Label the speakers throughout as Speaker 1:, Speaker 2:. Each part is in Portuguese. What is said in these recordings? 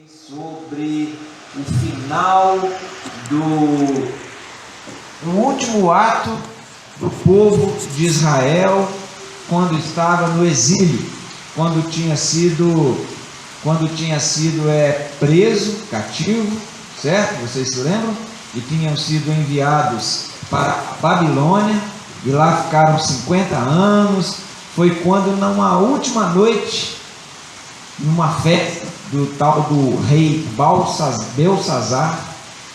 Speaker 1: Sobre o final do último ato do povo de Israel quando estava no exílio, quando tinha sido preso, cativo, certo? Vocês se lembram? E tinham sido enviados para a Babilônia, e lá ficaram 50 anos. Foi quando, numa última noite, numa festa do tal do rei Belsazar,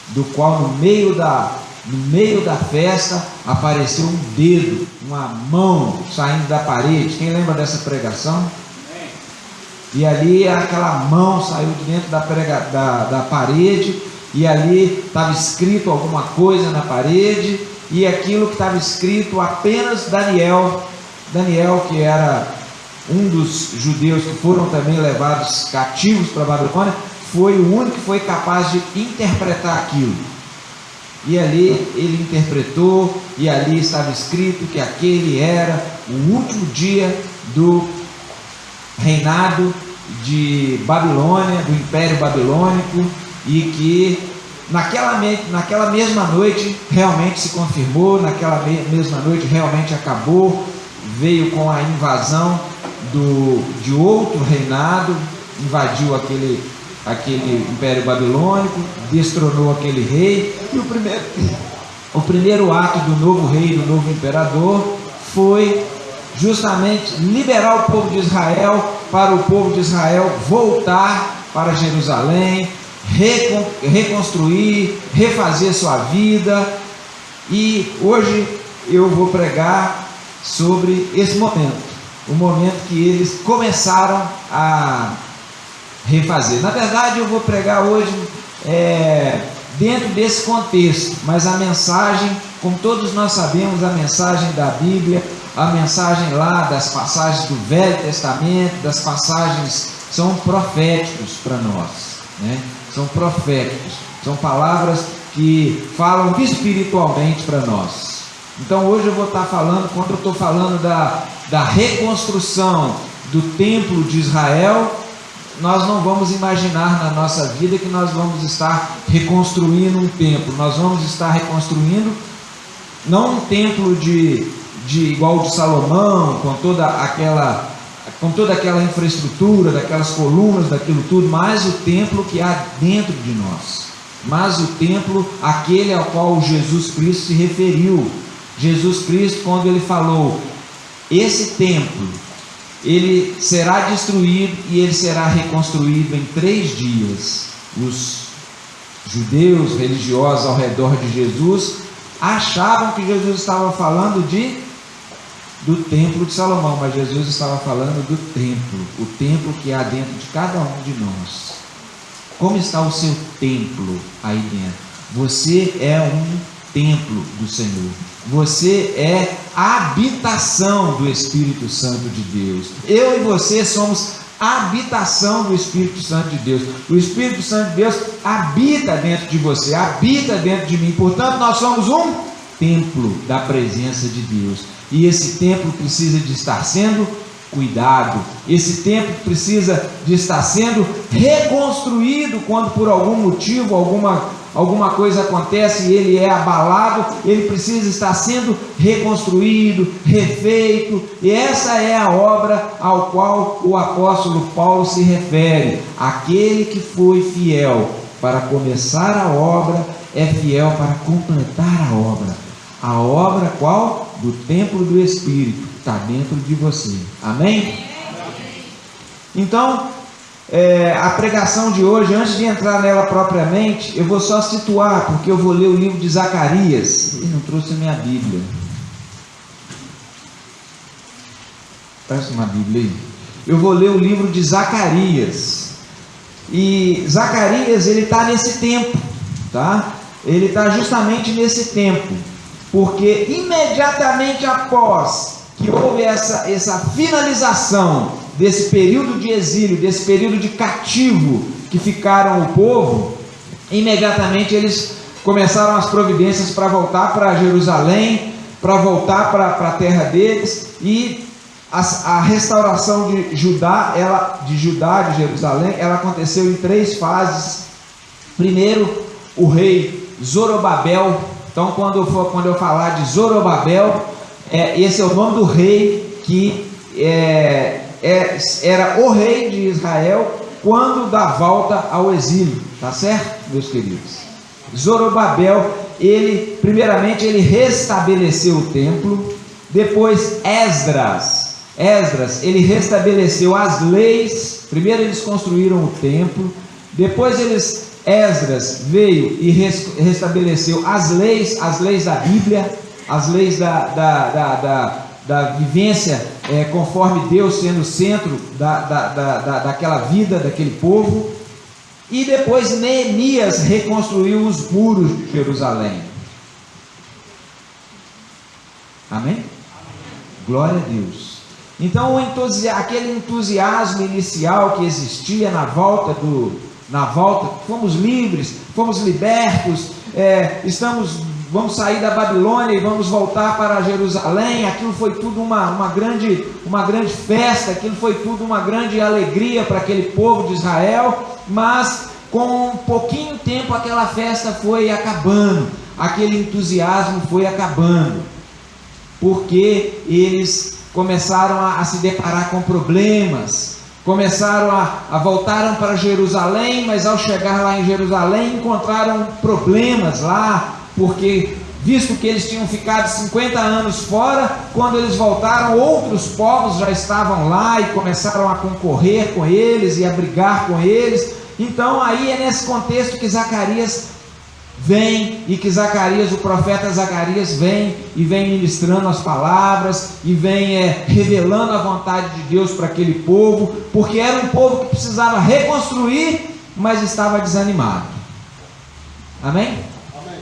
Speaker 1: do qual no meio da festa apareceu um dedo, uma mão saindo da parede. Quem lembra dessa pregação? E ali aquela mão saiu de dentro da parede, e ali estava escrito alguma coisa na parede, e aquilo que estava escrito apenas Daniel, que era um dos judeus que foram também levados cativos para a Babilônia, foi o único que foi capaz de interpretar aquilo. E ali ele interpretou, e ali estava escrito que aquele era o último dia do reinado de Babilônia, do Império Babilônico, e que naquela mesma noite realmente se confirmou, naquela mesma noite realmente acabou, veio com a invasão de outro reinado, invadiu aquele Império Babilônico, destronou aquele rei, e o primeiro ato do novo rei, do novo imperador, foi justamente liberar o povo de Israel, para o povo de Israel voltar para Jerusalém, reconstruir, refazer sua vida. E hoje eu vou pregar sobre esse momento, o momento que eles começaram a refazer. Na verdade, eu vou pregar hoje dentro desse contexto, mas a mensagem, como todos nós sabemos, a mensagem da Bíblia, a mensagem lá das passagens do Velho Testamento, das passagens, são proféticos para nós, né? São proféticos, são palavras que falam espiritualmente para nós. Então hoje eu vou estar falando, quando eu estou falando da reconstrução do templo de Israel, nós não vamos imaginar na nossa vida que nós vamos estar reconstruindo um templo. Nós vamos estar reconstruindo não um templo de igual de Salomão, com toda aquela infraestrutura, daquelas colunas, daquilo tudo, mas o templo que há dentro de nós, mas o templo aquele ao qual Jesus Cristo se referiu. Jesus Cristo, quando ele falou, esse templo, ele será destruído e ele será reconstruído em 3 dias. Os judeus religiosos ao redor de Jesus achavam que Jesus estava falando do templo de Salomão, mas Jesus estava falando do templo, o templo que há dentro de cada um de nós. Como está o seu templo aí dentro? Você é um templo do Senhor. Você é a habitação do Espírito Santo de Deus. Eu e você somos a habitação do Espírito Santo de Deus. O Espírito Santo de Deus habita dentro de você, habita dentro de mim. Portanto, nós somos um templo da presença de Deus. E esse templo precisa de estar sendo cuidado. Esse templo precisa de estar sendo reconstruído quando por algum motivo, alguma coisa acontece e ele é abalado. Ele precisa estar sendo reconstruído, refeito. E essa é a obra ao qual o apóstolo Paulo se refere. Aquele que foi fiel para começar a obra é fiel para completar a obra. A obra qual? Do templo do Espírito, está dentro de você. Amém? Então, a pregação de hoje, antes de entrar nela propriamente, eu vou só situar, porque eu vou ler o livro de Zacarias. Eu não trouxe a minha Bíblia. Presta uma Bíblia aí. Eu vou ler o livro de Zacarias. E Zacarias, ele está nesse tempo, tá? Ele está justamente nesse tempo. Porque imediatamente após que houve essa finalização desse período de exílio, desse período de cativo que ficaram o povo, imediatamente eles começaram as providências para voltar para Jerusalém, para voltar para a terra deles, e a restauração de Judá, de Jerusalém, ela aconteceu em 3 fases. Primeiro, o rei Zorobabel. Então, quando eu falar de Zorobabel, esse é o nome do rei que era o rei de Israel quando dá volta ao exílio, tá certo, meus queridos? Zorobabel, primeiramente ele restabeleceu o templo. Depois Esdras, ele restabeleceu as leis. Primeiro eles construíram o templo, depois Esdras veio e restabeleceu as leis da Bíblia, as leis da vivência conforme Deus sendo o centro daquela vida, daquele povo. E depois Neemias reconstruiu os muros de Jerusalém. Amém? Glória a Deus. Então aquele entusiasmo inicial que existia na volta, fomos livres, fomos libertos, vamos sair da Babilônia e vamos voltar para Jerusalém. Aquilo foi tudo uma grande festa, aquilo foi tudo uma grande alegria para aquele povo de Israel. Mas com um pouquinho tempo aquela festa foi acabando, aquele entusiasmo foi acabando, porque eles começaram a se deparar com problemas, voltaram para Jerusalém, mas ao chegar lá em Jerusalém encontraram problemas lá, porque visto que eles tinham ficado 50 anos fora, quando eles voltaram, outros povos já estavam lá e começaram a concorrer com eles e a brigar com eles. Então aí é nesse contexto que Zacarias vem, e que o profeta Zacarias vem ministrando as palavras e vem revelando a vontade de Deus para aquele povo, porque era um povo que precisava reconstruir, mas estava desanimado. Amém? Amém.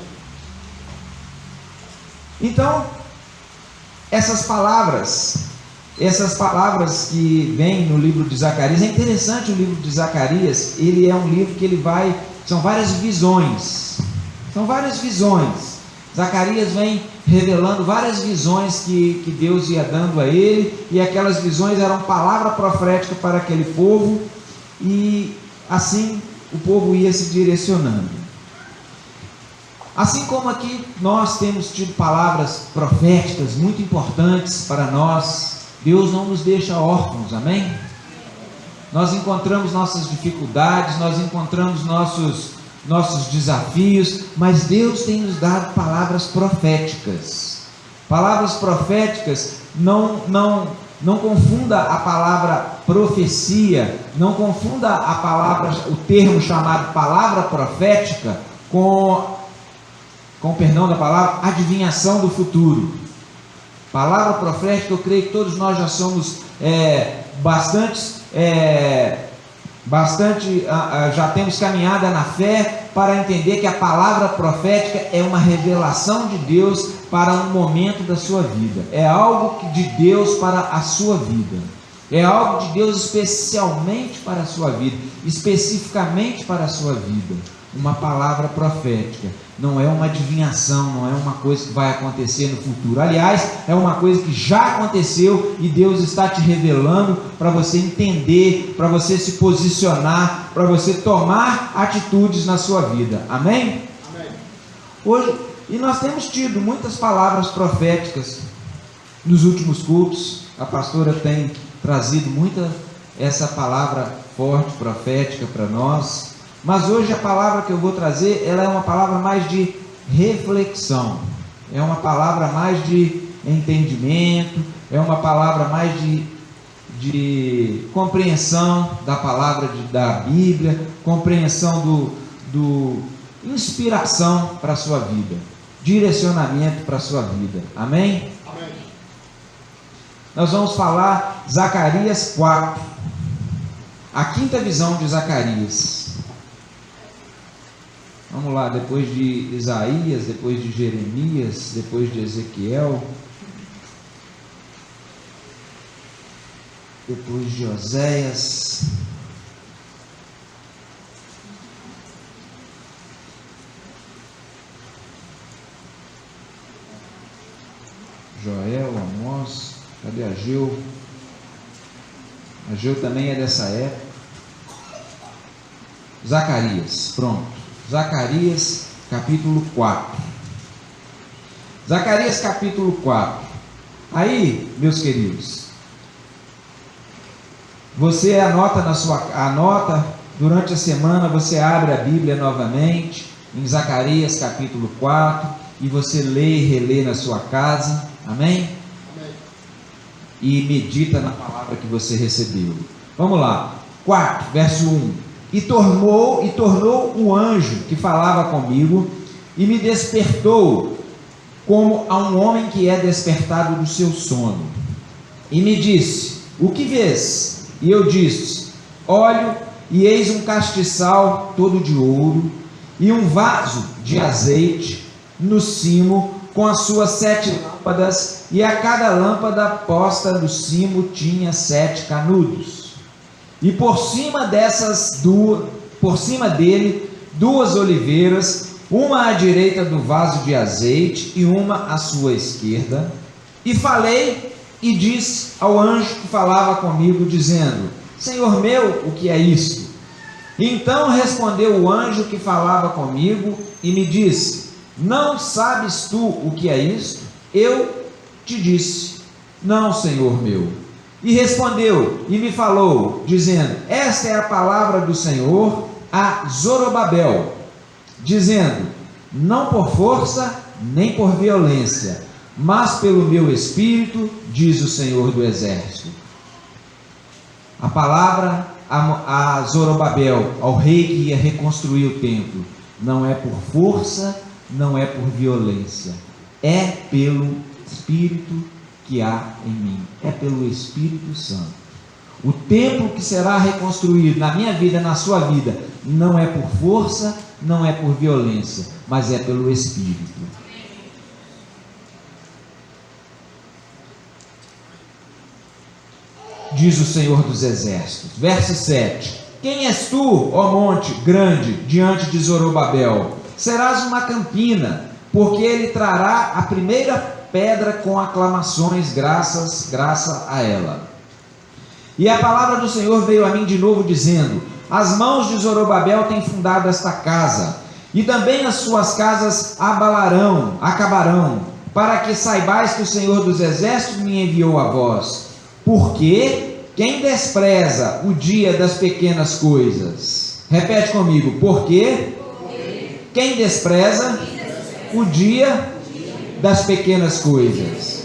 Speaker 1: Então, essas palavras que vêm no livro de Zacarias, é interessante. O livro de Zacarias, ele é um livro que são várias visões. Zacarias vem revelando várias visões que Deus ia dando a ele, e aquelas visões eram palavra profética para aquele povo, e assim o povo ia se direcionando. Assim como aqui nós temos tido palavras proféticas muito importantes para nós, Deus não nos deixa órfãos, amém? Nós encontramos nossas dificuldades, nós encontramos nossos desafios, mas Deus tem nos dado palavras proféticas. Palavras proféticas, não confunda a palavra profecia, não confunda o termo chamado palavra profética com perdão da palavra, adivinhação do futuro. Palavra profética, eu creio que todos nós já somos já temos caminhada na fé para entender que a palavra profética é uma revelação de Deus para um momento da sua vida, é algo de Deus para a sua vida, é algo de Deus especialmente para a sua vida, especificamente para a sua vida. Uma palavra profética não é uma adivinhação, não é uma coisa que vai acontecer no futuro. Aliás, é uma coisa que já aconteceu e Deus está te revelando para você entender, para você se posicionar, para você tomar atitudes na sua vida. Amém? Amém. Hoje, e nós temos tido muitas palavras proféticas nos últimos cultos. A pastora tem trazido muita essa palavra forte, profética para nós. Mas hoje a palavra que eu vou trazer, ela é uma palavra mais de reflexão, é uma palavra mais de entendimento, é uma palavra mais de compreensão da palavra da Bíblia, compreensão inspiração para a sua vida, direcionamento para a sua vida. Amém? Amém. Nós vamos falar Zacarias 4, a quinta visão de Zacarias. Vamos lá, depois de Isaías, depois de Jeremias, depois de Ezequiel, depois de Oséias, Joel, Amós, cadê Ageu? A Geu também é dessa época. Zacarias, pronto. Zacarias, capítulo 4. Zacarias, capítulo 4. Aí, meus queridos, você anota durante a semana, você abre a Bíblia novamente, em Zacarias, capítulo 4, e você lê e relê na sua casa, amém? E medita na palavra que você recebeu. Vamos lá, 4, verso 1. E tornou um anjo que falava comigo, e me despertou, como a um homem que é despertado do seu sono. E me disse: o que vês? E eu disse: olho, e eis um castiçal todo de ouro, e um vaso de azeite no cimo, com as suas 7 lâmpadas, e a cada lâmpada posta no cimo tinha 7 canudos. E por cima dele, 2 oliveiras, uma à direita do vaso de azeite e uma à sua esquerda. E falei e disse ao anjo que falava comigo, dizendo: Senhor meu, o que é isto? Então respondeu o anjo que falava comigo e me disse: não sabes tu o que é isto? Eu te disse: não, Senhor meu. E respondeu e me falou, dizendo: esta é a palavra do Senhor a Zorobabel, dizendo: não por força nem por violência, mas pelo meu espírito, diz o Senhor do exército. A palavra a Zorobabel, ao rei que ia reconstruir o templo: não é por força, não é por violência, é pelo Espírito que há em mim, é pelo Espírito Santo. O templo que será reconstruído na minha vida, na sua vida, não é por força, não é por violência, mas é pelo Espírito. Diz o Senhor dos exércitos, verso 7: quem és tu, ó monte grande, diante de Zorobabel? Serás uma campina, porque ele trará a primeira pedra com aclamações, graça a ela. E a palavra do Senhor veio a mim de novo, dizendo: as mãos de Zorobabel têm fundado esta casa, e também as suas casas acabarão, para que saibais que o Senhor dos exércitos me enviou a vós. Porque quem despreza o dia das pequenas coisas? Repete comigo: porque quem despreza o dia das pequenas coisas.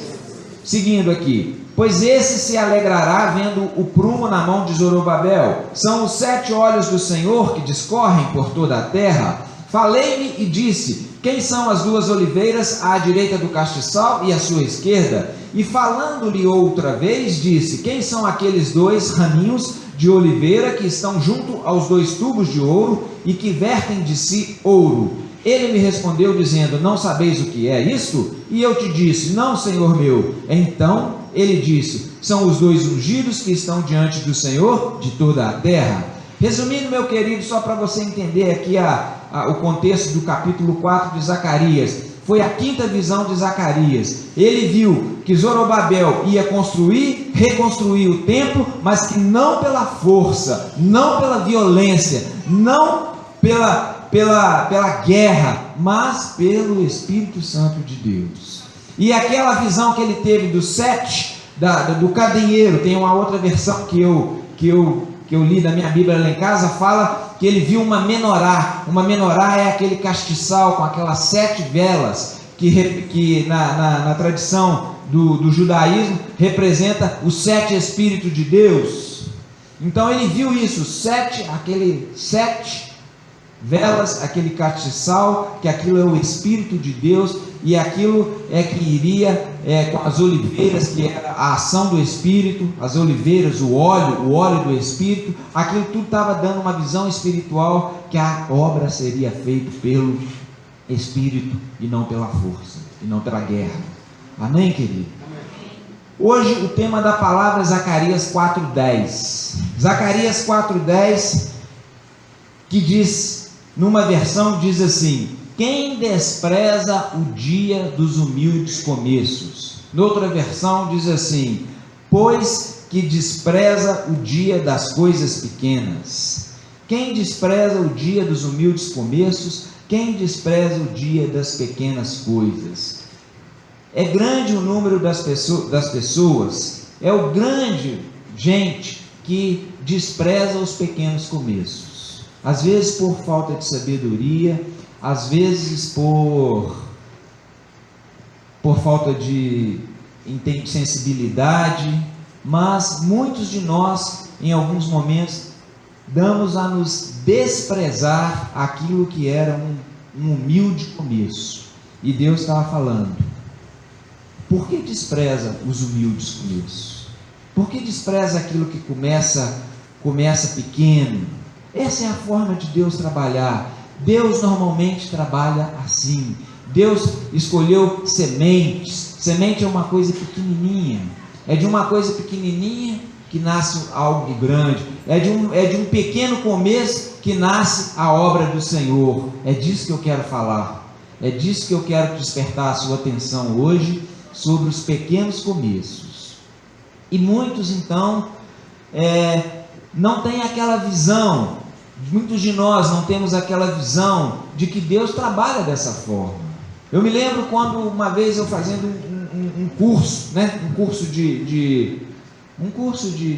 Speaker 1: Seguindo aqui: pois esse se alegrará vendo o prumo na mão de Zorobabel. São os 7 olhos do Senhor que discorrem por toda a terra. Falei-lhe e disse: quem são as 2 oliveiras à direita do castiçal e à sua esquerda? E falando-lhe outra vez, disse: quem são aqueles 2 raminhos de oliveira que estão junto aos 2 tubos de ouro e que vertem de si ouro? Ele me respondeu dizendo: não sabeis o que é isto? E eu te disse: não, Senhor meu. Então ele disse: são os 2 ungidos que estão diante do Senhor de toda a terra. Resumindo, meu querido, só para você entender aqui o contexto do capítulo 4 de Zacarias, foi a 5ª visão de Zacarias. Ele viu que Zorobabel ia reconstruir o templo, mas que não pela força, não pela violência, não pela guerra, mas pelo Espírito Santo de Deus. E aquela visão que ele teve dos 7, do candeeiro, tem uma outra versão que eu li da minha Bíblia lá em casa, fala que ele viu uma menorá. Uma menorá é aquele castiçal com aquelas 7 velas, que na tradição do judaísmo representa os 7 Espíritos de Deus. Então ele viu isso, 7 velas, aquele castiçal, que aquilo é o Espírito de Deus, e aquilo é que iria com as oliveiras, que era a ação do Espírito, as oliveiras, o óleo do Espírito, aquilo tudo estava dando uma visão espiritual, que a obra seria feita pelo Espírito e não pela força, e não pela guerra. Amém, querido? Hoje o tema da palavra é Zacarias 4:10. Zacarias 4:10, que diz, numa versão diz assim: quem despreza o dia dos humildes começos. Noutra versão diz assim: pois que despreza o dia das coisas pequenas. Quem despreza o dia dos humildes começos? Quem despreza o dia das pequenas coisas? É grande o número das pessoas, é o grande gente que despreza os pequenos começos. Às vezes por falta de sabedoria, às vezes por falta de sensibilidade, mas muitos de nós, em alguns momentos, damos a nos desprezar aquilo que era um humilde começo. E Deus estava falando: por que despreza os humildes começos? Por que despreza aquilo que começa pequeno? Essa é a forma de Deus trabalhar. Deus normalmente trabalha assim. Deus escolheu sementes. Semente é uma coisa pequenininha. É de uma coisa pequenininha que nasce algo grande. É de um pequeno começo que nasce a obra do Senhor. É disso que eu quero falar. É disso que eu quero despertar a sua atenção hoje, sobre os pequenos começos. E muitos então não têm aquela visão. Muitos de nós não temos aquela visão de que Deus trabalha dessa forma. Eu me lembro quando uma vez eu fazendo um curso, né? um curso de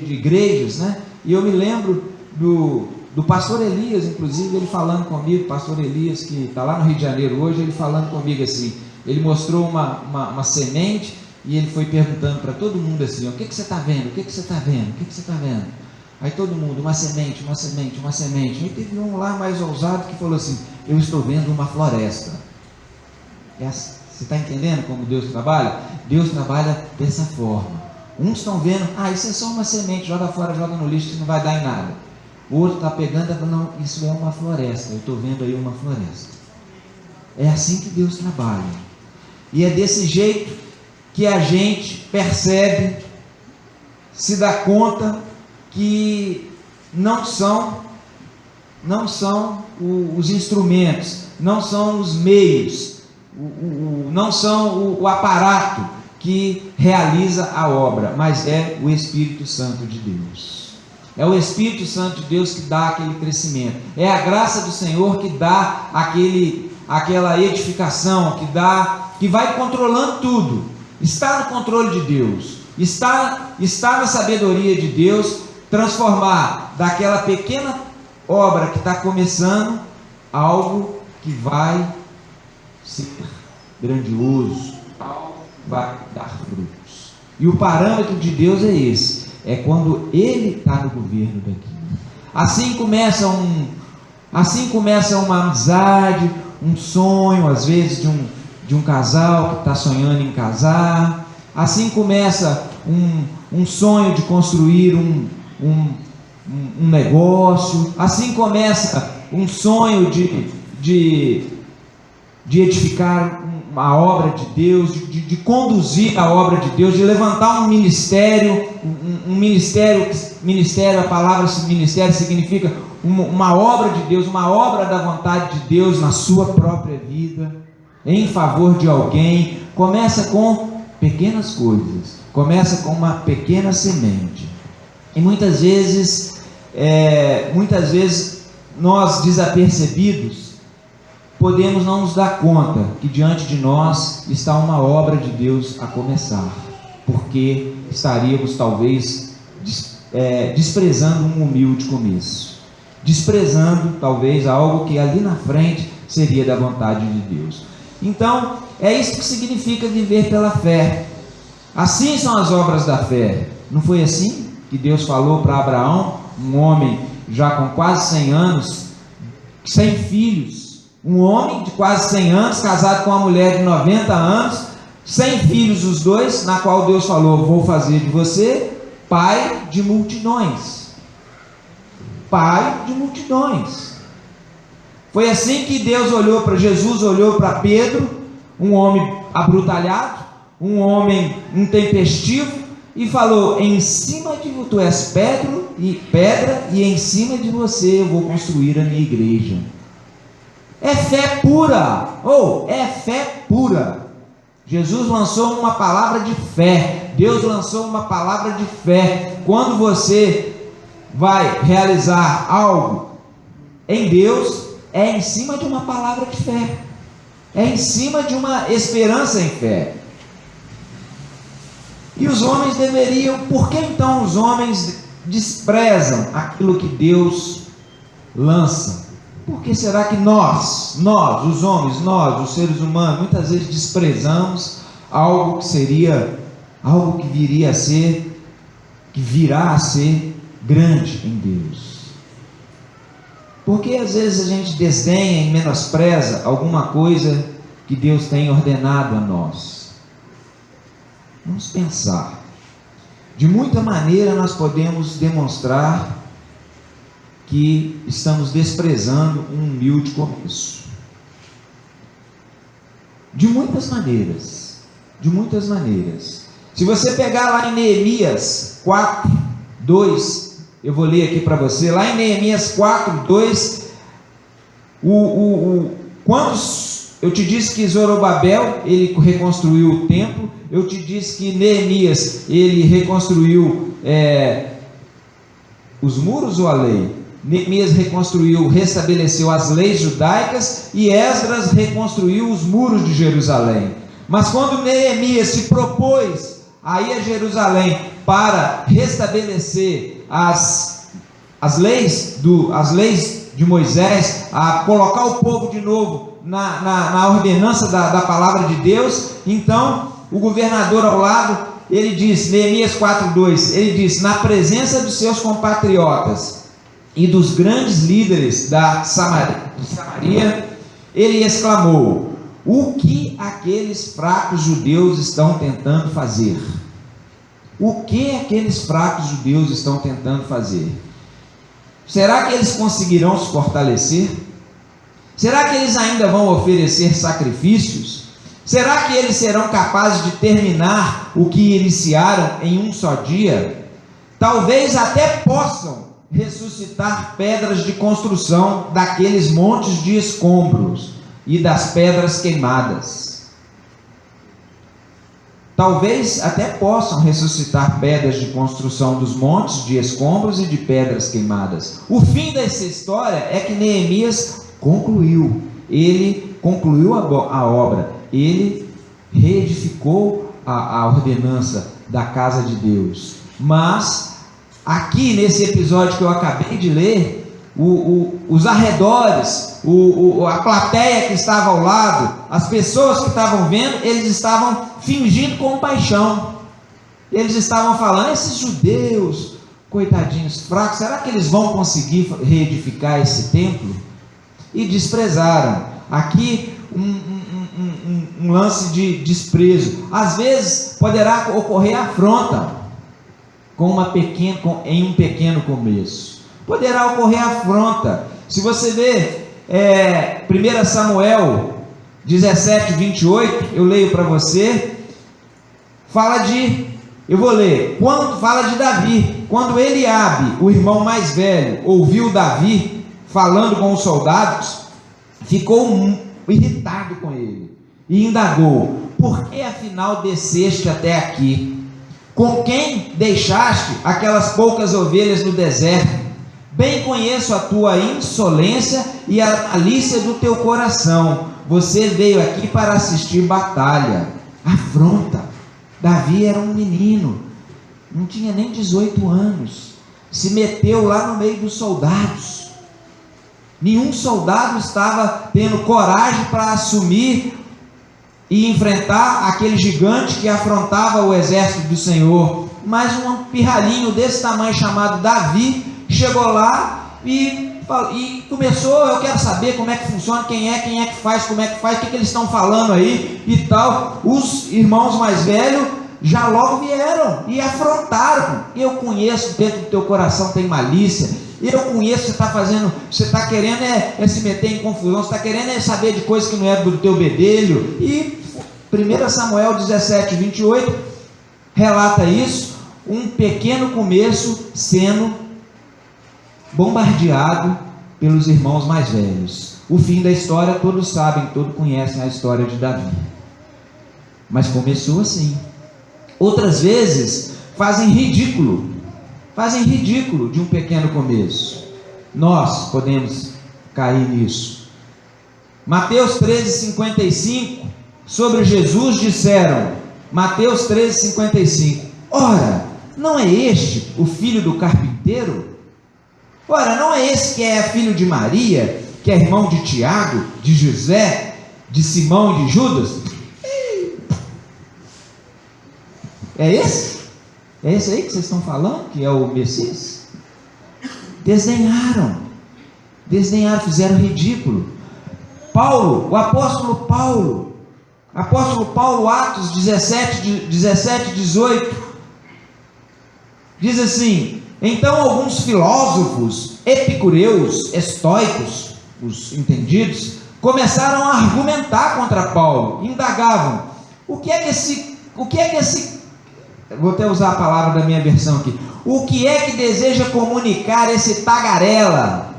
Speaker 1: igrejas, né? E eu me lembro do pastor Elias, inclusive, ele falando comigo, pastor Elias, que está lá no Rio de Janeiro hoje, ele falando comigo assim, ele mostrou uma semente, e ele foi perguntando para todo mundo assim: o que você está vendo? O que você está vendo? O que você está vendo? Aí todo mundo, uma semente, uma semente, uma semente. Aí teve um lá mais ousado que falou assim: eu estou vendo uma floresta. Você está entendendo como Deus trabalha? Deus trabalha dessa forma. Uns estão vendo: isso é só uma semente, joga fora, joga no lixo, isso não vai dar em nada. O outro está pegando e falando: não, isso é uma floresta, eu estou vendo aí uma floresta. É assim que Deus trabalha. E é desse jeito que a gente percebe, se dá conta que não são os instrumentos, não são os meios, não são o aparato que realiza a obra, mas é o Espírito Santo de Deus. É o Espírito Santo de Deus que dá aquele crescimento. É a graça do Senhor que dá aquela edificação, que vai controlando tudo. Está no controle de Deus. Está na sabedoria de Deus transformar daquela pequena obra que está começando algo que vai ser grandioso, vai dar frutos. E o parâmetro de Deus é esse: é quando Ele está no governo daquilo. Assim começa uma amizade, um sonho, às vezes de um casal que está sonhando em casar. Assim começa um sonho de construir um negócio. Assim começa um sonho de edificar a obra de Deus, de conduzir a obra de Deus, de levantar um ministério. Ministério, a palavra ministério significa uma obra de Deus, uma obra da vontade de Deus na sua própria vida, em favor de alguém. Começa com pequenas coisas, começa com uma pequena semente. E muitas vezes nós, desapercebidos, podemos não nos dar conta que diante de nós está uma obra de Deus a começar, porque estaríamos talvez desprezando um humilde começo, desprezando talvez algo que ali na frente seria da vontade de Deus. Então é isso que significa viver pela fé. Assim são as obras da fé. Não foi assim que Deus falou para Abraão, um homem já com quase 100 anos, sem filhos, um homem de quase 100 anos, casado com uma mulher de 90 anos, sem filhos os dois, na qual Deus falou: vou fazer de você pai de multidões. Pai de multidões. Foi assim que Jesus olhou para Pedro, um homem abrutalhado, um homem intempestivo, e falou: em cima de tu és pedra, e em cima de você eu vou construir a minha igreja. É fé pura, é fé pura. Jesus lançou uma palavra de fé. Deus lançou uma palavra de fé. Quando você vai realizar algo em Deus, é em cima de uma palavra de fé, é em cima de uma esperança em fé. E os homens deveriam, por que então os homens desprezam aquilo que Deus lança? Por que será que nós, os homens, nós, os seres humanos, muitas vezes desprezamos algo que seria, algo que viria a ser, que virá a ser grande em Deus? Porque às vezes a gente desdenha e menospreza alguma coisa que Deus tem ordenado a nós. Vamos pensar. De muita maneira nós podemos demonstrar que estamos desprezando um humilde começo. De muitas maneiras. De muitas maneiras. Se você pegar lá em Neemias 4, 2, eu vou ler aqui para você, lá em Neemias 4, 2, quando eu te disse que Zorobabel, ele reconstruiu o templo, eu te disse que Neemias, ele reconstruiu os muros ou a lei? Neemias reconstruiu, restabeleceu as leis judaicas, e Esdras reconstruiu os muros de Jerusalém. Mas quando Neemias se propôs a ir a Jerusalém para restabelecer as leis de Moisés, a colocar o povo de novo na ordenança da palavra de Deus, então o governador ao lado, ele diz, Neemias 4:2, ele diz: na presença dos seus compatriotas e dos grandes líderes da Samaria, ele exclamou: o que aqueles fracos judeus estão tentando fazer? O que aqueles fracos judeus estão tentando fazer? Será que eles conseguirão se fortalecer? Será que eles ainda vão oferecer sacrifícios? Será que eles serão capazes de terminar o que iniciaram em um só dia? Talvez até possam ressuscitar pedras de construção daqueles montes de escombros e das pedras queimadas. Talvez até possam ressuscitar pedras de construção dos montes de escombros e de pedras queimadas. O fim dessa história é que Neemias concluiu. Ele concluiu a obra. Ele reedificou a ordenança da casa de Deus. Mas aqui nesse episódio que eu acabei de ler, os arredores, a plateia que estava ao lado, as pessoas que estavam vendo, eles estavam fingindo compaixão. Eles estavam falando: esses judeus, coitadinhos fracos, será que eles vão conseguir reedificar esse templo? E desprezaram. Aqui um lance de desprezo. Às vezes poderá ocorrer afronta em um pequeno começo. Poderá ocorrer afronta. Se você ver 1 Samuel 17, 28, eu leio para você, eu vou ler, fala de Davi. Quando Eliabe, o irmão mais velho, ouviu Davi falando com os soldados, ficou irritado com ele e indagou: por que afinal desceste até aqui? Com quem deixaste aquelas poucas ovelhas no deserto? Bem conheço a tua insolência e a malícia do teu coração. Você veio aqui para assistir batalha. Afronta. Davi era um menino, não tinha nem 18 anos, se meteu lá no meio dos soldados. Nenhum soldado estava tendo coragem para assumir e enfrentar aquele gigante que afrontava o exército do Senhor. Mas um pirralhinho desse tamanho, chamado Davi, chegou lá e começou: eu quero saber como é que funciona, quem é que faz, como é que faz, o que eles estão falando aí e tal. Os irmãos mais velhos já logo vieram e afrontaram: eu conheço, dentro do teu coração tem malícia, eu conheço, você está querendo se meter em confusão, você está querendo saber de coisas que não é do teu bedelho. E 1 Samuel 17, 28 relata isso, um pequeno começo sendo bombardeado pelos irmãos mais velhos. O fim da história todos sabem, todos conhecem a história de Davi. Mas começou assim. Outras vezes fazem ridículo de um pequeno começo. Nós podemos cair nisso. Mateus 13:55, sobre Jesus disseram, Mateus 13:55, ora, não é este o filho do carpinteiro? Ora, não é esse que é filho de Maria, que é irmão de Tiago, de José, de Simão e de Judas? É esse? É esse aí que vocês estão falando, que é o Messias? Desdenharam, fizeram ridículo. Paulo, o apóstolo Paulo, Atos 17, 18, diz assim: então alguns filósofos, epicureus, estoicos, os entendidos, começaram a argumentar contra Paulo, indagavam, o que é que esse, vou até usar a palavra da minha versão aqui, o que é que deseja comunicar esse tagarela?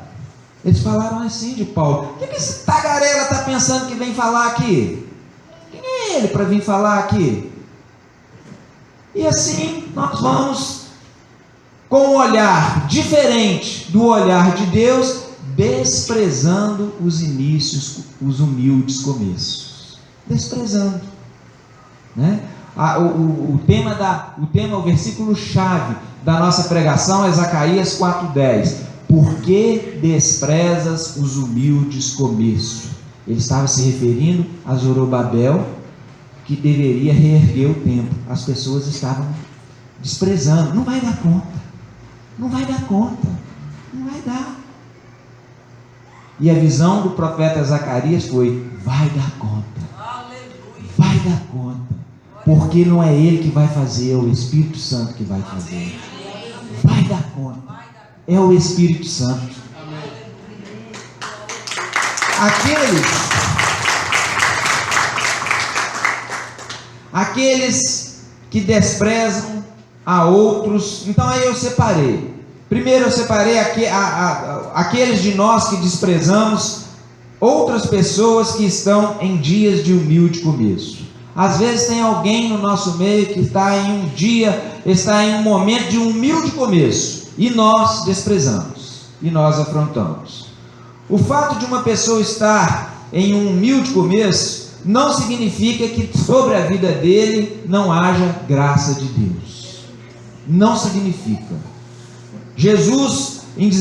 Speaker 1: Eles falaram assim de Paulo: o que esse tagarela está pensando que vem falar aqui? Quem é ele para vir falar aqui? E assim nós vamos, com um olhar diferente do olhar de Deus, desprezando os inícios, os humildes começos. Desprezando, né? O versículo chave da nossa pregação é Zacarias 4:10. Por que desprezas os humildes começos? Ele estava se referindo a Zorobabel, que deveria reerguer o templo. As pessoas estavam desprezando. Não vai dar conta. Não vai dar. E a visão do profeta Zacarias foi: vai dar conta. Vai dar conta. Porque não é ele que vai fazer, é o Espírito Santo que vai fazer. Vai dar conta. É o Espírito Santo. Aqueles que desprezam a outros. Então aí eu separei. Primeiro eu separei aqueles de nós que desprezamos outras pessoas que estão em dias de humilde começo. Às vezes tem alguém no nosso meio que está em um momento de humilde começo, e nós desprezamos, e nós afrontamos. O fato de uma pessoa estar em um humilde começo não significa que sobre a vida dele não haja graça de Deus. Não significa. Jesus, em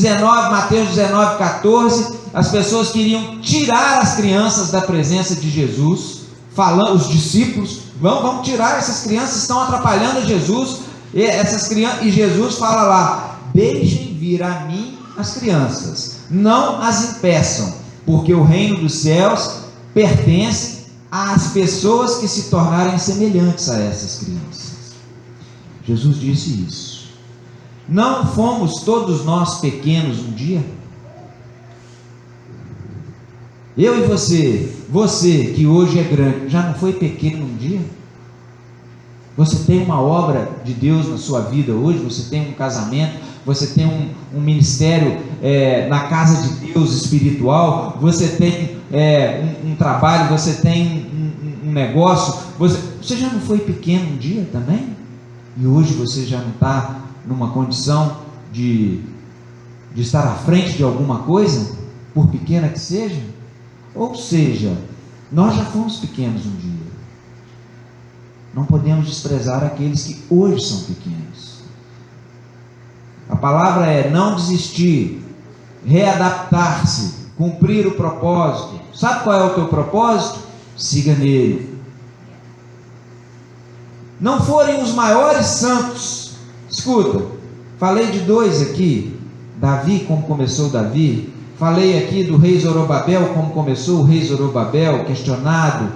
Speaker 1: Mateus 19:14, as pessoas queriam tirar as crianças da presença de Jesus, falando, os discípulos, vamos tirar essas crianças, estão atrapalhando Jesus, e Jesus fala lá: deixem vir a mim as crianças, não as impeçam, porque o reino dos céus pertence às pessoas que se tornarem semelhantes a essas crianças. Jesus disse isso. Não fomos todos nós pequenos um dia? Eu e você que hoje é grande, já não foi pequeno um dia? Você tem uma obra de Deus na sua vida hoje, você tem um casamento, você tem um ministério na casa de Deus espiritual, você tem um trabalho, você tem um negócio, você já não foi pequeno um dia também? E hoje você já não está numa condição de estar à frente de alguma coisa, por pequena que seja? Ou seja, nós já fomos pequenos um dia. Não podemos desprezar aqueles que hoje são pequenos. A palavra é não desistir, readaptar-se, cumprir o propósito. Sabe qual é o teu propósito? Siga nele. Não forem os maiores santos. Escuta, falei de dois aqui. Davi, como começou Davi. Falei aqui do rei Zorobabel, como começou o rei Zorobabel, questionado.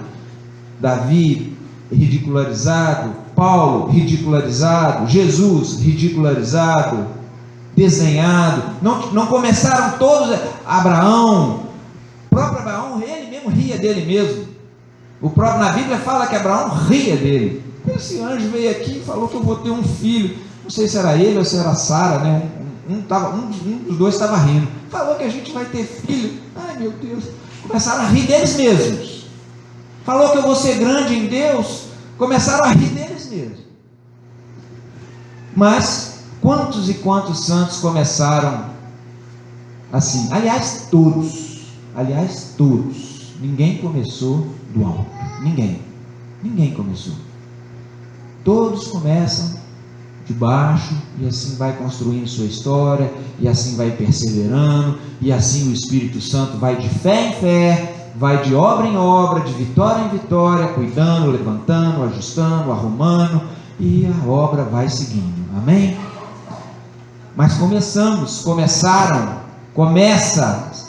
Speaker 1: Davi, ridicularizado. Paulo, ridicularizado. Jesus, ridicularizado, desenhado. Não começaram todos. Abraão, o próprio Abraão, ele mesmo ria dele mesmo. Na Bíblia fala que Abraão ria dele. Esse anjo veio aqui e falou que eu vou ter um filho. Não sei se era ele ou se era Sara, né? Um dos dois estava rindo. Falou que a gente vai ter filho. Ai, meu Deus. Começaram a rir deles mesmos. Falou que eu vou ser grande em Deus. Começaram a rir deles mesmos. Mas quantos e quantos santos começaram assim? Aliás, todos. Ninguém começou do alto. Ninguém começou. Todos começam de baixo, e assim vai construindo sua história, e assim vai perseverando, e assim o Espírito Santo vai de fé em fé, vai de obra em obra, de vitória em vitória, cuidando, levantando, ajustando, arrumando, e a obra vai seguindo. Amém? Mas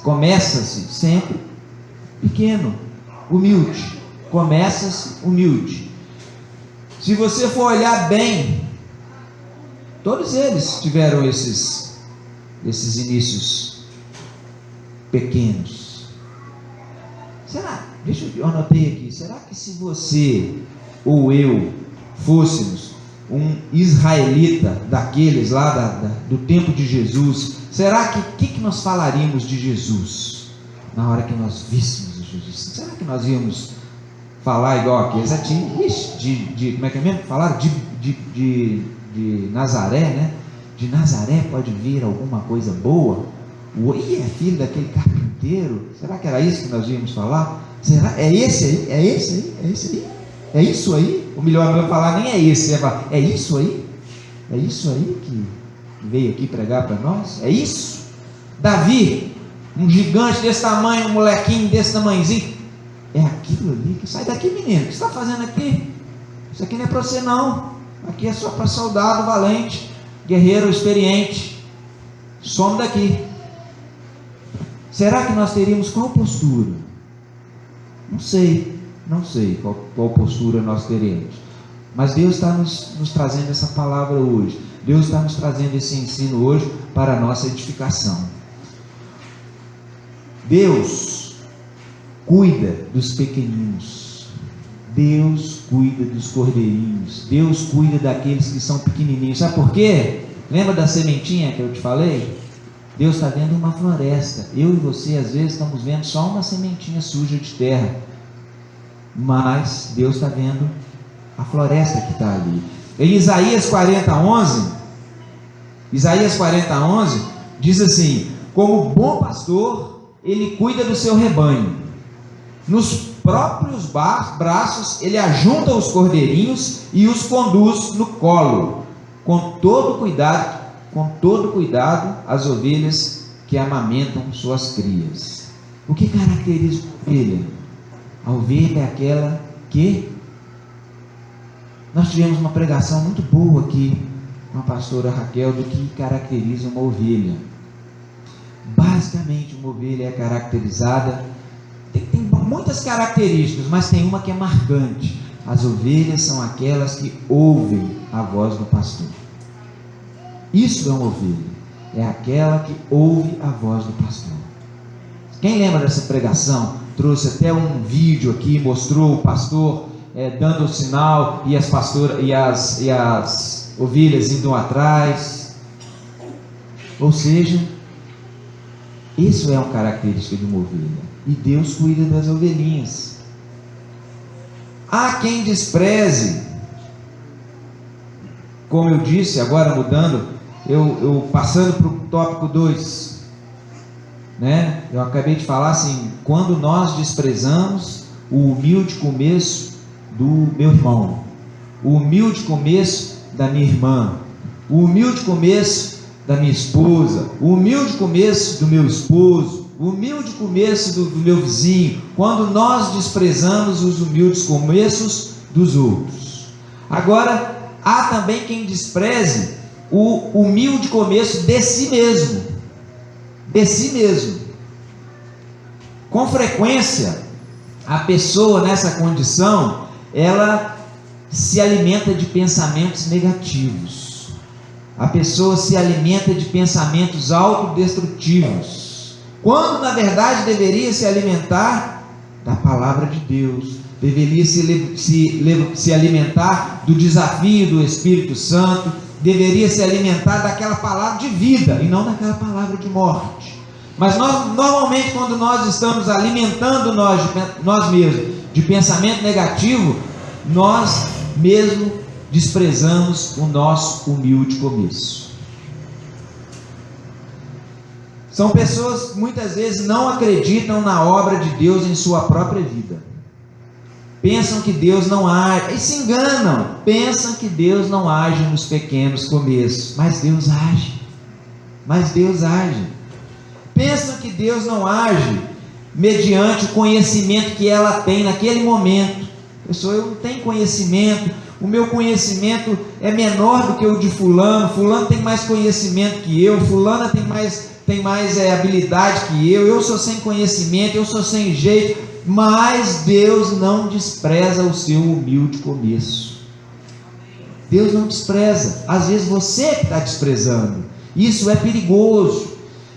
Speaker 1: começa-se sempre pequeno, humilde. Começa-se humilde. Se você for olhar bem, todos eles tiveram esses inícios pequenos. Eu anotei aqui, será que se você ou eu fôssemos um israelita daqueles lá do tempo de Jesus, será que nós falaríamos de Jesus na hora que nós víssemos Jesus? Será que nós íamos falar igual aqueles como é que é mesmo? Falaram de Nazaré, né? De Nazaré pode vir alguma coisa boa? É filho daquele carpinteiro? Será que era isso que nós íamos falar? Será? É esse aí? É esse aí? É esse aí? É isso aí? Ou melhor, não falar nem é esse, é isso aí? É isso aí que veio aqui pregar para nós? É isso? Davi, um gigante desse tamanho, um molequinho desse tamanhozinho, é aquilo ali que sai daqui, menino. O que você está fazendo aqui? Isso aqui não é para você, não. Aqui é só para soldado valente, guerreiro experiente. Some daqui. Será que nós teríamos qual postura? Não sei qual postura nós teremos. Mas Deus está nos trazendo essa palavra hoje. Deus está nos trazendo esse ensino hoje para a nossa edificação. Deus cuida dos pequeninos. Deus cuida dos cordeirinhos. Deus cuida daqueles que são pequenininhos. Sabe por quê? Lembra da sementinha que eu te falei? Deus está vendo uma floresta. Eu e você às vezes estamos vendo só uma sementinha suja de terra, mas Deus está vendo a floresta que está ali. Em Isaías 40:11 diz assim: como bom pastor, ele cuida do seu rebanho. Nos próprios braços ele ajunta os cordeirinhos e os conduz no colo, com todo cuidado as ovelhas que amamentam suas crias. O que caracteriza a ovelha? A ovelha é aquela que... Nós tivemos uma pregação muito boa aqui com a pastora Raquel do que caracteriza uma ovelha. Basicamente, uma ovelha é caracterizada, tem muitas características, mas tem uma que é marcante. As ovelhas são aquelas que ouvem a voz do pastor. Isso é uma ovelha, é aquela que ouve a voz do pastor. Quem lembra dessa pregação? Trouxe até um vídeo aqui, mostrou o pastor dando o sinal e as ovelhas indo atrás. Ou seja, isso é uma característica de uma ovelha. E Deus cuida das ovelhinhas. Há quem despreze, como eu disse, agora mudando, eu passando para o tópico 2, né? Eu acabei de falar assim: quando nós desprezamos o humilde começo do meu irmão, o humilde começo da minha irmã, o humilde começo da minha esposa, o humilde começo do meu esposo, o humilde começo do meu vizinho, quando nós desprezamos os humildes começos dos outros. Agora, há também quem despreze o humilde começo de si mesmo. Com frequência, a pessoa nessa condição, ela se alimenta de pensamentos negativos. A pessoa se alimenta de pensamentos autodestrutivos, quando na verdade deveria se alimentar da palavra de Deus, deveria se alimentar do desafio do Espírito Santo, deveria se alimentar daquela palavra de vida e não daquela palavra de morte. Mas normalmente, quando nós estamos alimentando nós mesmos de pensamento negativo, nós mesmo desprezamos o nosso humilde começo. São pessoas que muitas vezes não acreditam na obra de Deus em sua própria vida. Pensam que Deus não age, e se enganam, pensam que Deus não age nos pequenos começos, mas Deus age, pensam que Deus não age mediante o conhecimento que ela tem naquele momento. Eu não tenho conhecimento, o meu conhecimento é menor do que o de fulano, fulano tem mais conhecimento que eu, fulana tem mais habilidade que eu sou sem conhecimento, eu sou sem jeito. Mas Deus não despreza o seu humilde começo. Deus não despreza. Às vezes você que está desprezando. Isso é perigoso.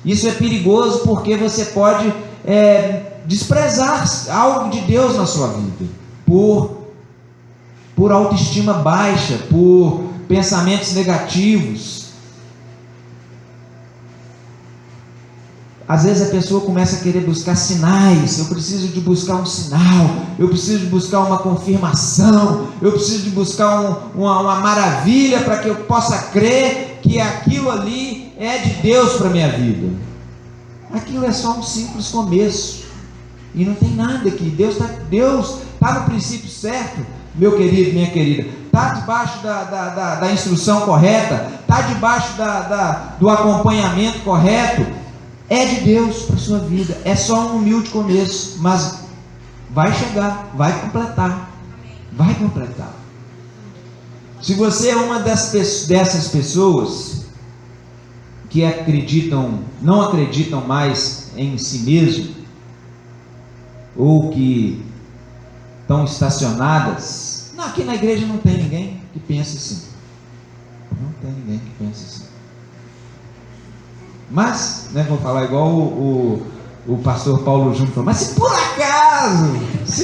Speaker 1: Isso é perigoso porque você pode desprezar algo de Deus na sua vida por autoestima baixa, por pensamentos negativos. Às vezes a pessoa começa a querer buscar sinais. Eu preciso de buscar um sinal, eu preciso de buscar uma confirmação, eu preciso de buscar uma maravilha para que eu possa crer que aquilo ali é de Deus para a minha vida. Aquilo é só um simples começo e não tem nada aqui. Deus está no princípio certo, meu querido, minha querida, está debaixo da instrução correta, está debaixo do acompanhamento correto. É de Deus para a sua vida, é só um humilde começo, mas vai chegar, vai completar. Se você é uma dessas pessoas que não acreditam mais em si mesmo, ou que estão estacionadas, aqui na igreja não tem ninguém que pense assim. Mas, vou falar igual o pastor Paulo Júnior falou, mas se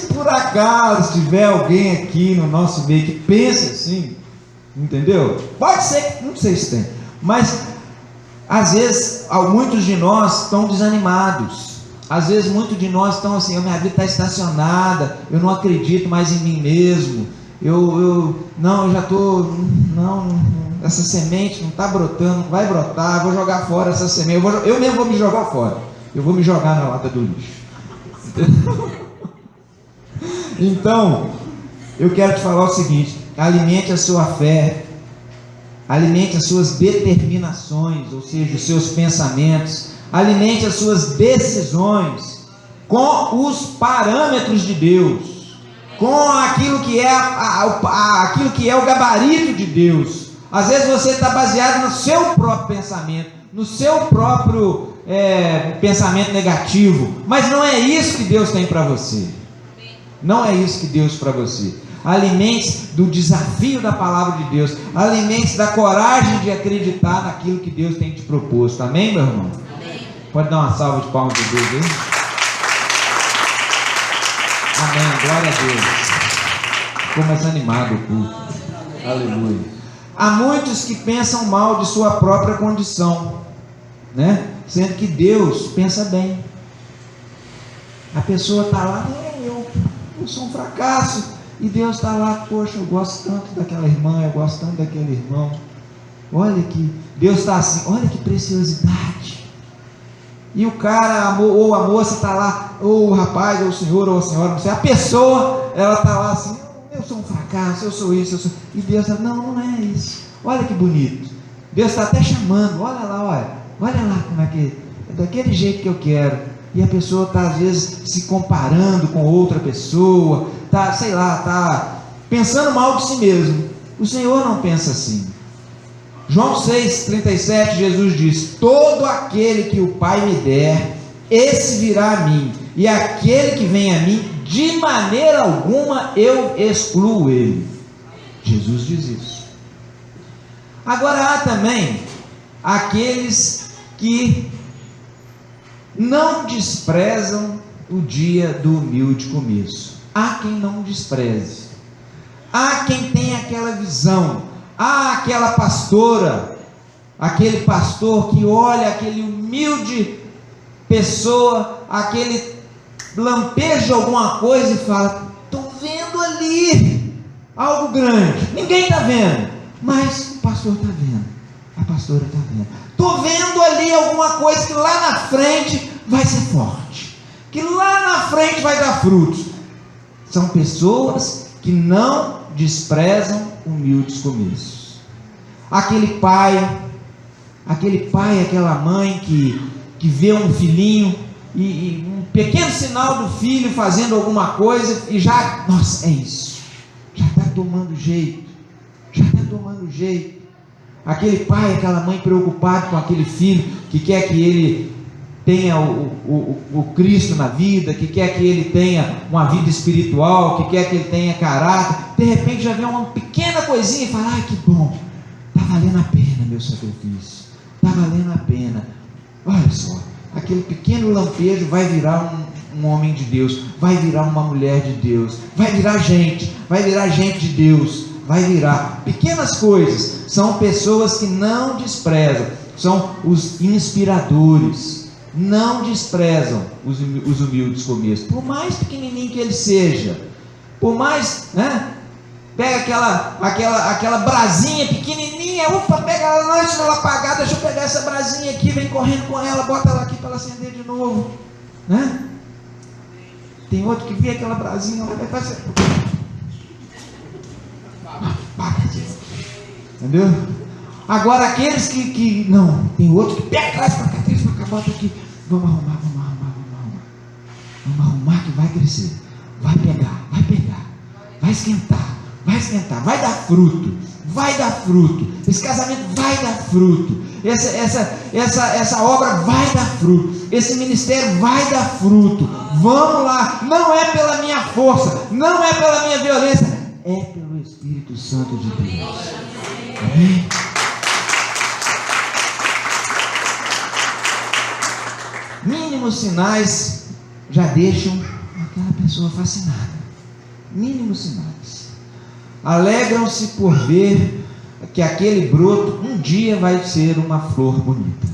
Speaker 1: por acaso tiver alguém aqui no nosso meio que pense assim, entendeu? Pode ser, não sei se tem, mas às vezes muitos de nós estão desanimados, às vezes muitos de nós estão assim, minha vida está estacionada, eu não acredito mais em mim mesmo, essa semente não está brotando, não vai brotar, vou jogar fora essa semente, eu mesmo vou me jogar fora, eu vou me jogar na lata do lixo. Então, eu quero te falar o seguinte: alimente a sua fé, alimente as suas determinações, ou seja, os seus pensamentos, alimente as suas decisões com os parâmetros de Deus, com aquilo que é o gabarito de Deus. Às vezes você está baseado no seu próprio pensamento, no seu próprio pensamento negativo, mas não é isso que Deus tem para você. Não é isso que Deus para você. Alimente-se do desafio da palavra de Deus, alimente-se da coragem de acreditar naquilo que Deus tem te proposto. Amém, meu irmão? Amém. Pode dar uma salva de palmas de Deus aí? Amém, glória a Deus. Ficou mais animado o culto. Aleluia. Há muitos que pensam mal de sua própria condição, sendo que Deus pensa bem. A pessoa está lá, eu sou um fracasso, e Deus está lá, poxa, eu gosto tanto daquela irmã, eu gosto tanto daquele irmão. Olha que Deus está assim, olha que preciosidade. E o cara, ou a moça está lá, ou o rapaz, ou o senhor, ou a senhora, não sei, a pessoa, ela está lá assim, eu sou um fracasso, eu sou isso, e Deus está, não é isso, olha que bonito, Deus está até chamando, olha lá como é que, é daquele jeito que eu quero, e a pessoa está às vezes se comparando com outra pessoa, está pensando mal de si mesmo. O Senhor não pensa assim. João 6,37, Jesus diz: todo aquele que o Pai me der, esse virá a mim, e aquele que vem a mim, de maneira alguma eu excluo ele. Jesus diz isso. Agora há também aqueles que não desprezam o dia do humilde começo. Há quem não despreze, há quem tem aquela visão, há aquela pastora, aquele pastor que olha aquele humilde pessoa, aquele lampeja alguma coisa e fala: estou vendo ali, algo grande, ninguém está vendo, mas o pastor está vendo, a pastora está vendo. Estou vendo ali alguma coisa que lá na frente vai ser forte, que lá na frente vai dar frutos. São pessoas que não desprezam humildes começos. Aquele pai, aquela mãe que vê um filhinho e um pequeno sinal do filho fazendo alguma coisa e já, nossa, é isso, já está tomando jeito, aquele pai, aquela mãe preocupado com aquele filho, que quer que ele tenha o Cristo na vida, que quer que ele tenha uma vida espiritual, que quer que ele tenha caráter, de repente já vê uma pequena coisinha e fala, ai que bom, está valendo a pena meu sacrifício, está valendo a pena. Olha só, aquele pequeno lampejo vai virar um homem de Deus, vai virar uma mulher de Deus, vai virar gente de Deus, vai virar. Pequenas coisas, são pessoas que não desprezam, são os inspiradores, não desprezam os humildes começos, por mais pequenininho que ele seja, por mais, né? Pega aquela brasinha pequenininha, opa, pega ela antes dela apagar, deixa eu pegar essa brasinha aqui, vem correndo com ela, bota ela aqui para ela acender de novo, né? Tem outro que vê aquela brasinha, vai fazer, entendeu? Agora aqueles que não, tem outro que pega, traz para cá, bota aqui, vamos arrumar que vai crescer, vai pegar, vai esquentar, vai dar fruto, esse casamento vai dar fruto, essa obra vai dar fruto, esse ministério vai dar fruto. Vamos lá, não é pela minha força, não é pela minha violência, é pelo Espírito Santo de Deus. Amém? Mínimos sinais já deixam aquela pessoa fascinada. Mínimos sinais. Alegram-se por ver que aquele broto um dia vai ser uma flor bonita.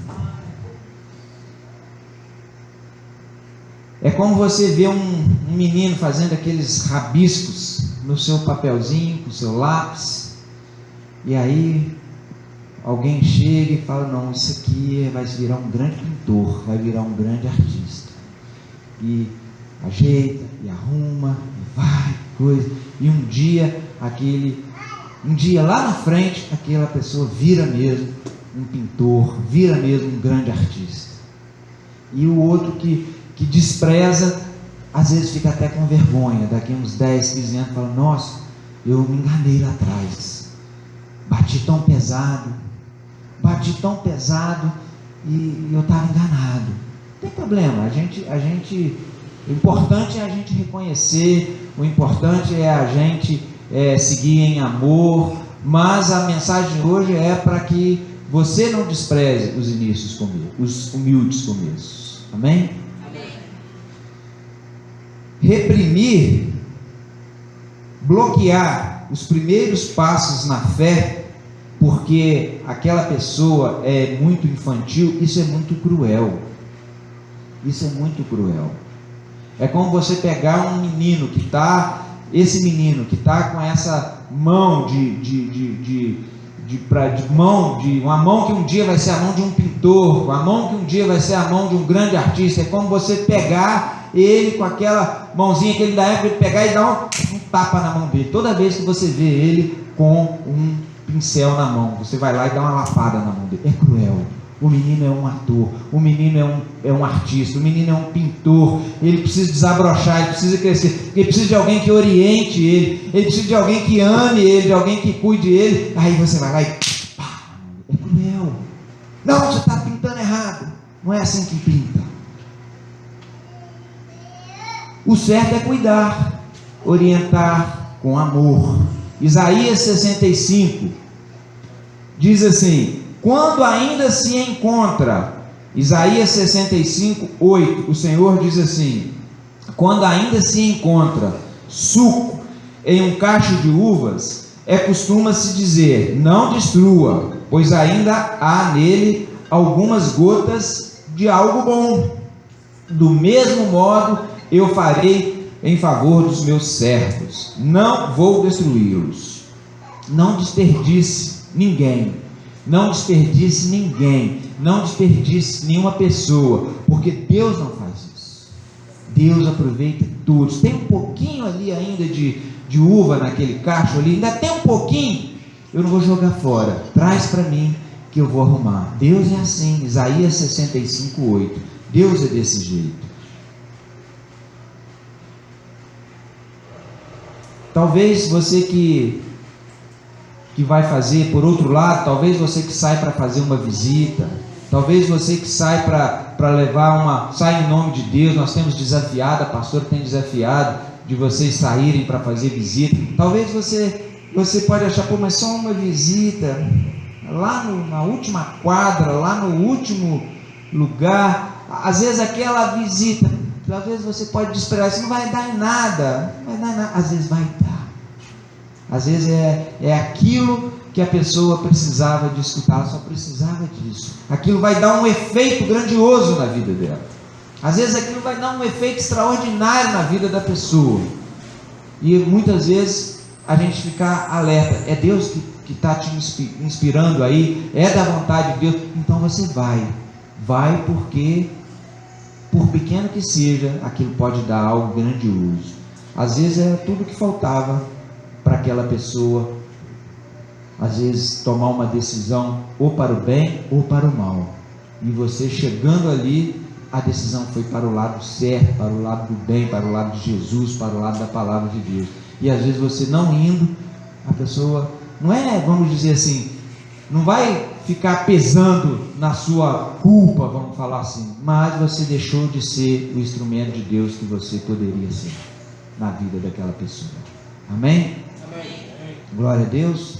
Speaker 1: É como você vê um menino fazendo aqueles rabiscos no seu papelzinho, com o seu lápis, e aí alguém chega e fala, não, isso aqui vai virar um grande pintor, vai virar um grande artista, e ajeita, e arruma, e vai, coisa, e um dia lá na frente, aquela pessoa vira mesmo um pintor, vira mesmo um grande artista. E o outro que despreza, às vezes fica até com vergonha, daqui uns 10, 15 anos, fala, nossa, eu me enganei lá atrás, bati tão pesado e eu estava enganado. Não tem problema, o importante é a gente reconhecer, o importante é a gente seguir em amor, mas a mensagem hoje é para que você não despreze os inícios comigo, os humildes começos. Amém? Amém. Reprimir, bloquear os primeiros passos na fé, porque aquela pessoa é muito infantil, isso é muito cruel. Isso é muito cruel. É como você pegar um menino que está, com essa mão uma mão que um dia vai ser a mão de um pintor, uma mão que um dia vai ser a mão de um grande artista. É como você pegar ele com aquela mãozinha que ele dá, para ele pegar e dar um tapa na mão dele. Toda vez que você vê ele com um pincel na mão, você vai lá e dá uma lapada na mão dele. É cruel. O menino é um ator, o menino é um artista, o menino é um pintor, ele precisa desabrochar, ele precisa crescer, ele precisa de alguém que oriente ele precisa de alguém que ame ele, de alguém que cuide ele. Aí você vai lá e pá, é cruel. Não, você está pintando errado. Não é assim que pinta. O certo é cuidar, orientar com amor. Isaías 65 diz assim: quando ainda se encontra, Isaías 65, 8, o Senhor diz assim: quando ainda se encontra suco em um cacho de uvas, costuma-se dizer, não destrua, pois ainda há nele algumas gotas de algo bom. Do mesmo modo eu farei em favor dos meus servos. Não vou destruí-los. Não desperdice ninguém. Não desperdice ninguém. Não desperdice nenhuma pessoa, porque Deus não faz isso. Deus aproveita todos. Tem um pouquinho ali ainda de uva naquele cacho ali, ainda tem um pouquinho. Eu não vou jogar fora. Traz para mim que eu vou arrumar. Deus é assim. Isaías 65:8. Deus é desse jeito. Talvez você que vai fazer, por outro lado, talvez você que sai para fazer uma visita, talvez você que sai para levar sai em nome de Deus. Nós temos desafiado, a pastora tem desafiado de vocês saírem para fazer visita. Talvez você pode achar, pô, mas só uma visita, lá na última quadra, lá no último lugar. Às vezes aquela visita, talvez você pode esperar, isso não vai dar em nada, não vai dar em nada. Às vezes vai dar. Às vezes é aquilo que a pessoa precisava de escutar, ela só precisava disso. Aquilo vai dar um efeito grandioso na vida dela. Às vezes aquilo vai dar um efeito extraordinário na vida da pessoa. E muitas vezes a gente fica alerta, é Deus que está te inspirando aí, é da vontade de Deus, então você vai porque, por pequeno que seja, aquilo pode dar algo grandioso. Às vezes é tudo que faltava para aquela pessoa, às vezes tomar uma decisão ou para o bem ou para o mal, e você chegando ali, a decisão foi para o lado certo, para o lado do bem, para o lado de Jesus, para o lado da palavra de Deus. E às vezes você não indo, a pessoa não é, vamos dizer assim, não vai ficar pesando na sua culpa, vamos falar assim, mas você deixou de ser o instrumento de Deus que você poderia ser na vida daquela pessoa. Amém? Amém. Glória a Deus.